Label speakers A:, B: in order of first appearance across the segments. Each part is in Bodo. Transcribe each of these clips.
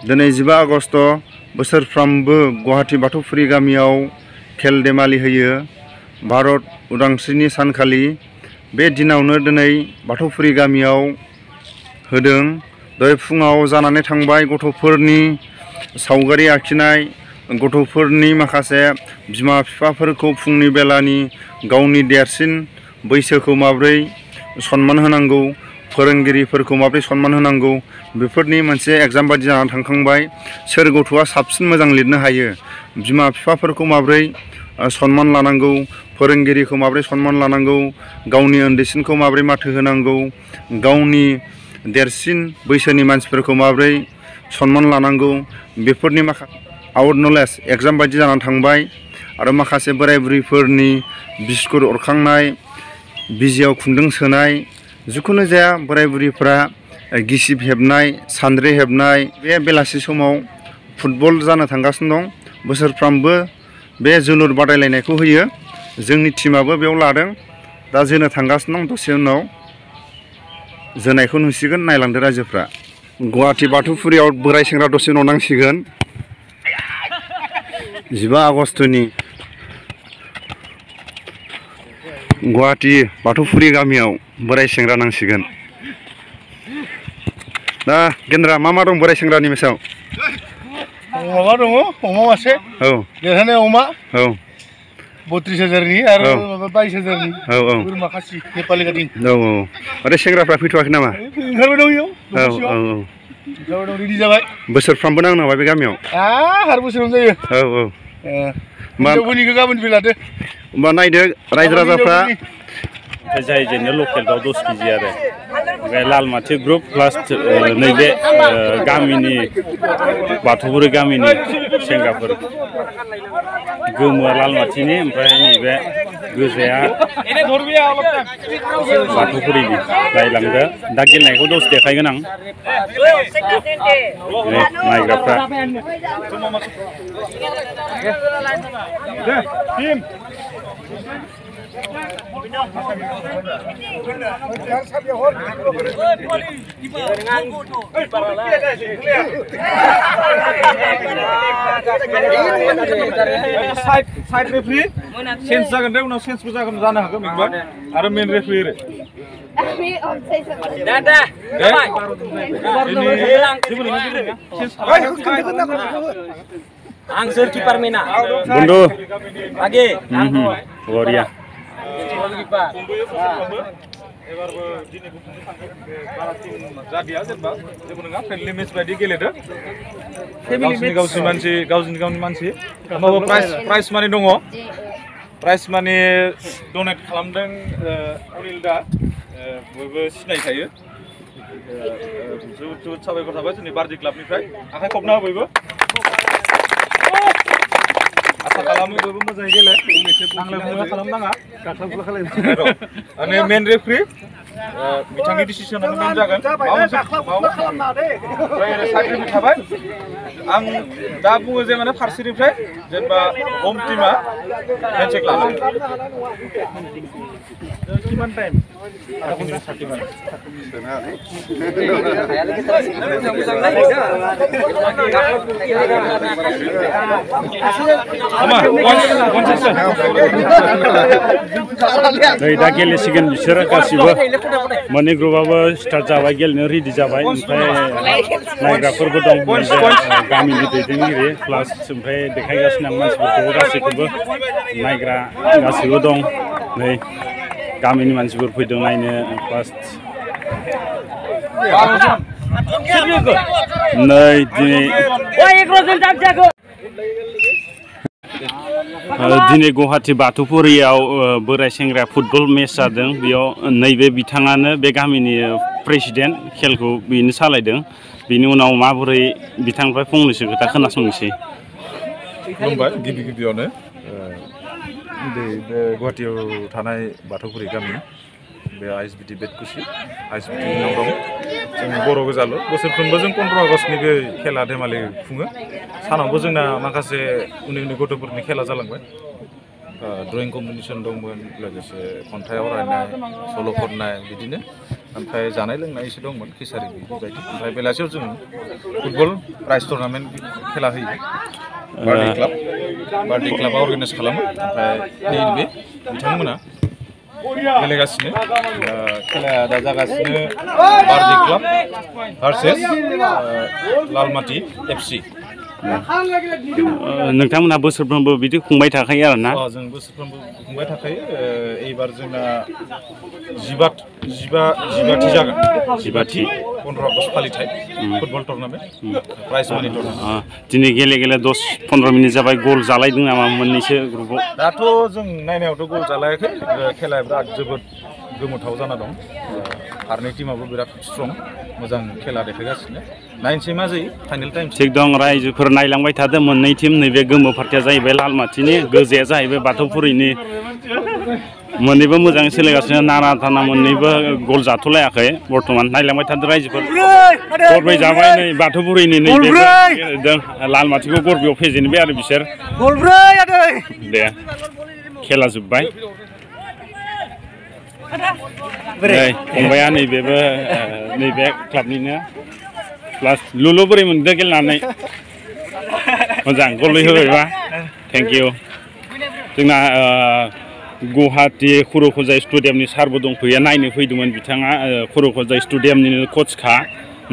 A: दिनै 15 आगस्ट बोसोरफ्रामबो गुवाहाटी बाथौफुरि गामियाव खेल देमालि होयो। भारत उदांस्रिनि सानखालि बे दिनावनो दिनै बाथौफुरि गामियाव होदों। दहाय फुङाव जानानै थांबाय गथ'फोरनि सावगारि आखिनाय, गथ'फोरनि माखासे बिमा बिफाफोरखौ फुंनि बेलानि गावनि देरसिन बैसोखौ माब्रै सन्मान होनांगौ, फोरोंगिरिफोरखौ माब्रै सन्मान होनांगौ, बेफोरनि मोनसे एग्जाम बायदि जानानै थांखांबाय। सोर गथ'आ साबसिन मोजां लिरनो हायो, बिमा बिफाफोरखौ माब्रै सन्मान लानांगौ, फोरोंगिरिखौ माब्रै सन्मान लानांगौ, गावनि उन्दैसिनखौ माब्रै माथो होनांगौ, गावनि देरसिन बैसोनि मानसिफोरखौ माब्रै सन्मान लानांगौ, बेफोरनि माखासे आउट नलेज एग्जाम बायदि जानानै थांबाय। आरो माखासे बोराय बुरैफोरनि बिस्कुट अरखांनाय, बिजियाव खुन्दुं सोनाय, जिखुनु जाया बोराय बुरैफ्रा गिसिब हेबनाय, सान्द्रि हेबनाय, बे बेलासि समाव फुटबल जानो थांगासिनो दं। बोसोरफ्रामबो बे जोलुर बादायलायनायखौ होयो। जोंनि टिमाबो बेयाव लादों। दा जोनो थांगासिनो दं। दसे उनाव जोनायखौ नुसिगोन, नायलांदो रायजोफ्रा। गुवाहाटी बाथौफुरियाव बोराय सेंग्रा दसे उनाव नांसिगोन। 15 आगस्टनि गुवाहाटी बाथौफुरि गामियाव बोराय सेंग्रा नांसिगोन। दा गेन्द्रा मा दं बोराय सेंग्रानि मेसाव?
B: अमा दङ, अमा मासे।
A: औ
B: देरहानाय अमा।
A: औ
B: 32,000नि आरो 22,000नि बोरमा खासि नेपालि गादिं।
A: औ आरो सेंग्राफ्रा फैथ'वाखै नामा?
B: ओंखारबाय दं इयाव। ओंखारबाय दं, रेडि जाबाय।
A: बोसोरफ्रामबो नांनो हाबाय बे गामियाव?
B: हार बोसोरावनो जायो। हिनजावफोरनिखौ गाबोन बेलादो।
A: होमबा नायदो रायजो राजाफ्रा।
C: जाय जेनो लकेल दाउ 10 केजि आरो ओमफ्राय लालमाथि ग्रुप प्लास नैबे गामिनि बाथौफुरि गामिनि सेंग्राफोर। गोमोआ लालमाथिनि, ओमफ्राय नैबे गोजाया बाथौफुरिनि। नायलांदो, दा गेलेनायखौ दसे देखायगोन आं। नायग्राफ्रा
D: साइड रेफरी चेन्ज जागोन दे, उनाव चेन्जबो जानो हागौ मेगबार आरो मेन रेफरी
E: आं सोर किपार मेना
A: बन्दु
E: आगे
A: बरिया
D: एबारबो दिनै बुंनो थांगोन बारा टिम जादिया जेनेबा जेबो नङा फ्रेन्डलि मेच बायदि गेलेदो गावनि मानसि होमबाबो प्राइज मानि दङ प्राइज मानि डनेट खालामदों अनिल दा बयबो सिनायखायो जोबोद साबायखर थाबाय जोंनि बारदि क्लाबनिफ्राय आखाइ खबना हो बयबो आसा खालामो बयबो मोजाङै गेले नांलाय खमलाय खालामनाङा गाख्लाबख्ला खालामनो मेन रेफरि बिथांनि डिसिसनानो मेन जागोन साख्रिबो थाबाय आं दा बुङो जे माने फारसेनिफ्राय जेनेबा हम टिमा हेन्डसेक लानो किमान टाइम
C: दा गेलेसिगोन बिसोरो गासिबो मोननै ग्रुपआबो स्टार्ट जाबाय गेलेनो रेडि जाबाय ओमफ्राय नायग्राफोरबो दं गामिनि दैदेनगिरि प्लास ओमफ्राय देखायगासिनो आं मानसिफोरखौबो गासैखौबो नायग्रा गासैबो दं नै गामिनि मानसिफोर फैदों नायनो फार्स्ट नै दिनै गुवाहाटी बाथौफुरियाव बोराय सेंग्रा फुटबल मेच जादों बेयाव नैबे बिथाङानो बे गामिनि प्रेसिडेन्ट खेलखौ बेनो सालायदों बेनि उनाव माबोरै बिथांनिफ्राय फंनैसो खोथा खोनासंनोसै
D: खुलुमबाय गिबियावनो बे गुवाहाटीयाव थानाय बाथौफुरि गामि बे आइएसबिटि बेतकुसि आइएसबिटि नाव दं जोंनि बर' गोजाल' बोसोरफ्रोमबो जों 15 आगस्टनि बे खेला धेमालि खुङो सानावबो जोंना माखासे उन्दै उन्दै गथ'फोरनि खेला जालांबाय ड्रयिं कम्पिटिसन दंमोन लोगोसे खन्थाइ आवरायनाय सल' खननाय बिदिनो ओमफ्राय जानाय लोंनाय एसे दंमोन खिसारि बेबायदि ओमफ्राय बेलासियाव जों फुटबल प्राइज टुर्नामेन्ट खेला होयो बार्डे क्लाबा अर्गानाइज खालामो ओमफ्राय नैबे बिथांमोना गेलेगासिनो खेलाया दा जागासिनो बार्डे क्लाब भार्सेस लालमाटि FC
C: नोंथांमोनहा बोसोरफ्रोमबो बिदि खुंबाय थाखायो आरो ना
D: जों बोसोरफ्रोमबो खुंबाय थाखायो एबार जोंना 15थि जागोन 15 आगस्ट फालिथाय फुटबल टुर्नामेन्ट प्राइज मानि टुर्नामेन्ट
C: दिनै गेले 10-15 मिनिट जाबाय गल जालायदों नामा मोननैसो ग्रुपआव
D: दाथ' जों नायनायावथ' गल जालायाखै खेलाया बिराद जोबोद गोमोथाव जाना दं फारनै टीमाबो बिराद स्ट्रं मोजां खेला देखायगासिनो नायनोसै मा जायो फाइनाल टाइम
C: थिग दं रायजोफोर नायलांबाय थादों मोननै टीम नैबे गोमो पार्टिया जाहैबाय लालमाटिनि गोजाया जाहैबाय बाथौफुरिनि मोननैबो मोजाङै सोलिगासिनो नारा थाना मोननैबो गल जाथ'लायाखै बर्थमान नायलांबाय थादों रायजोफोर गरब्रै जाबाय नै बाथौफुरिनि नैबे लालमाटिखौ गरब्रैयाव फेजेनबाय आरो बिसोर दे खेला जोब्बाय फंबाया नैबेबो नैबे क्लाबनिनो प्लास लुलु बोरै मोनदों गेलेनानै मोजां गलै होबायबा थेंक इउ जोंना गुवाहाटि खर'खजाय स्टेडियामनि सारबो दंफैयो नायनो फैदोंमोन बिथाङा खर'खजाय स्टेडियामनि कचखा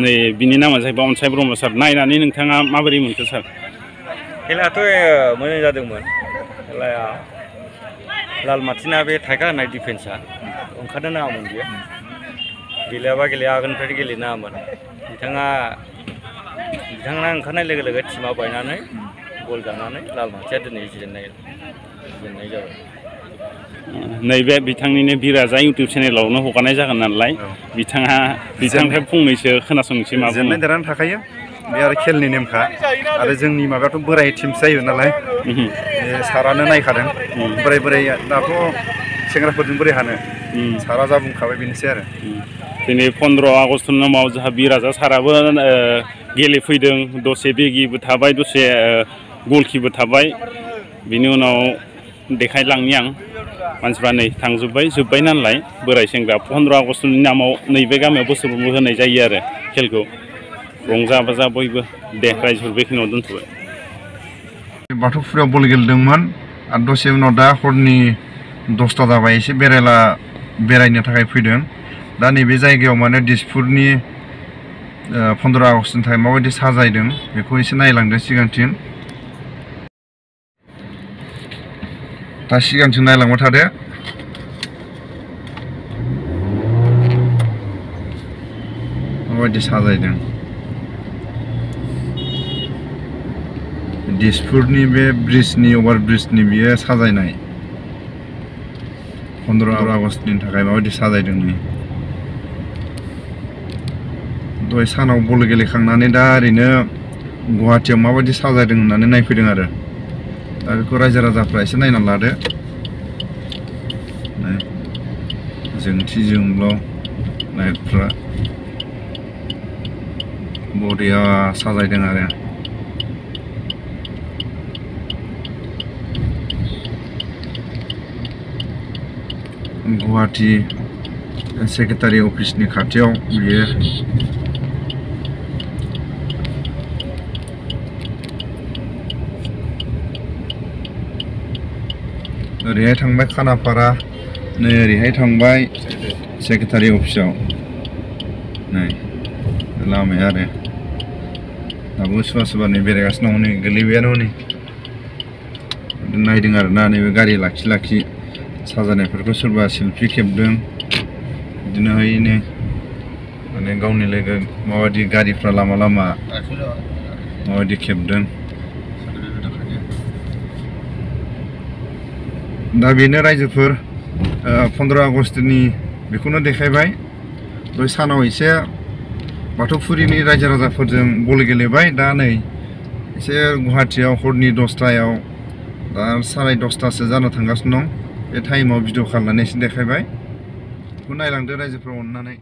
C: नै बिनि नामा जाहैबाय अनसाय ब्रह्म सार नायनानै नोंथाङा माबोरै मोनखो सार
F: खेलायाथ' मोजां जादोंमोन खेलाया लालमाटिना बे थाइगा होनाय डिफेन्सा ओंखारनो नाङामोन बियो गेलेयाबा गेलेया आगोलनिफ्राय गेलेनो नाङामोन बिथाङा ओंखारनाय लोगो लोगो टिमा बायनानै गल जानानै लालमाटिया दिनै जेननाय जाबाय
C: नैबे बिथांनिनो बिराजा इउटुब चेनेलावनो हगारनाय जागोन नालाय बिथांनिफ्राय फंनैसो खोनासंनोसै मा
A: जेननाय देरहानो थाखायो बे आरो खेलनि नेमखा आरो जोंनि माबायाथ' बोराय टिमसो जायो नालाय सारानो नायखादों बोराय दाथ' सेंग्राफोरजों बोरै हानो सारा जा बुंखाबाय बेनोसै आरो
C: दिनै 15 आगस्टनि नामाव जोंहा बिराजा साराबो गेलेफैदों दसे बेगिबो थाबाय दसे गलकिबो थाबाय बिनि उनाव देखायलांनि आं मानसिफ्रा नै जोब्बाय नालाय बोराय सेंग्रा 15 आगस्टनि नामाव नैबे गामियाव बोसोरफ्रोमबो होनाय जायो आरो खेलखौ रंजा बाजा बयबो दे रायजोफोर बेखिनियाव दोनथ'बाय
A: बाथौफुरियाव बल गेलेदोंमोन आरो दसे उनाव दा हरनि 10ता जाबाय एसे बेरायनो थाखाय फैदों दा नैबे जायगायाव माने दिसपुरनि 15 आगस्टनि थाखाय माबायदि साजायदों बेखौ एसे नायलांदों सिगांथिं दा सिगांथिं नायलांबाय थादो माबायदि साजायदों दिसपुरनि बे ब्रिजनि अभार ब्रिजनि बियो साजायनाय 15 आगस्टनि थाखाय माबायदि साजायदों नै दहाय सानाव बल गेलेखांनानै दा ओरैनो गुवाहाटियाव माबायदि साजायदों होननानै नायफैदों आरो दा बेखौ रायजो राजाफ्रा एसे नायनानै लादो जोंथि जोंब्लाव लाइटफ्रा बरिया साजायदों आरो गुवाहाटि सेक्रेटारि अफिसनि खाथियाव बियो ओरैहाय थांबाय खानापारा नै ओरैहाय थांबाय सेक्रेटारि अफिसाव नै लामाया आरो दाबो सोरबा नै बेरायगासिनो दं नै गोलैबायानो नै नायदों आरो ना नैबे गारि लाखि साजायनायफोरखौ सोरबा सेल्फि खेबदों बिदिनोहायनो माने गावनि लोगो माबायदि गारिफ्रा लामा माबायदि खेबदों दा बेनो रायजोफोर 15 आगस्टनि बेखौनो देखायबाय दहाय सानाव एसे बाथौफुरिनि रायजो राजाफोरजों बल गेलेबाय दा नै एसे गुवाहाटियाव हरनि 10तायाव दा 10:30 जानो थांगासिनो दं बे टाइमाव भिडिअ खालामनानै एसे देखायबाय बेखौ नायलांदो रायजोफोरा अननानै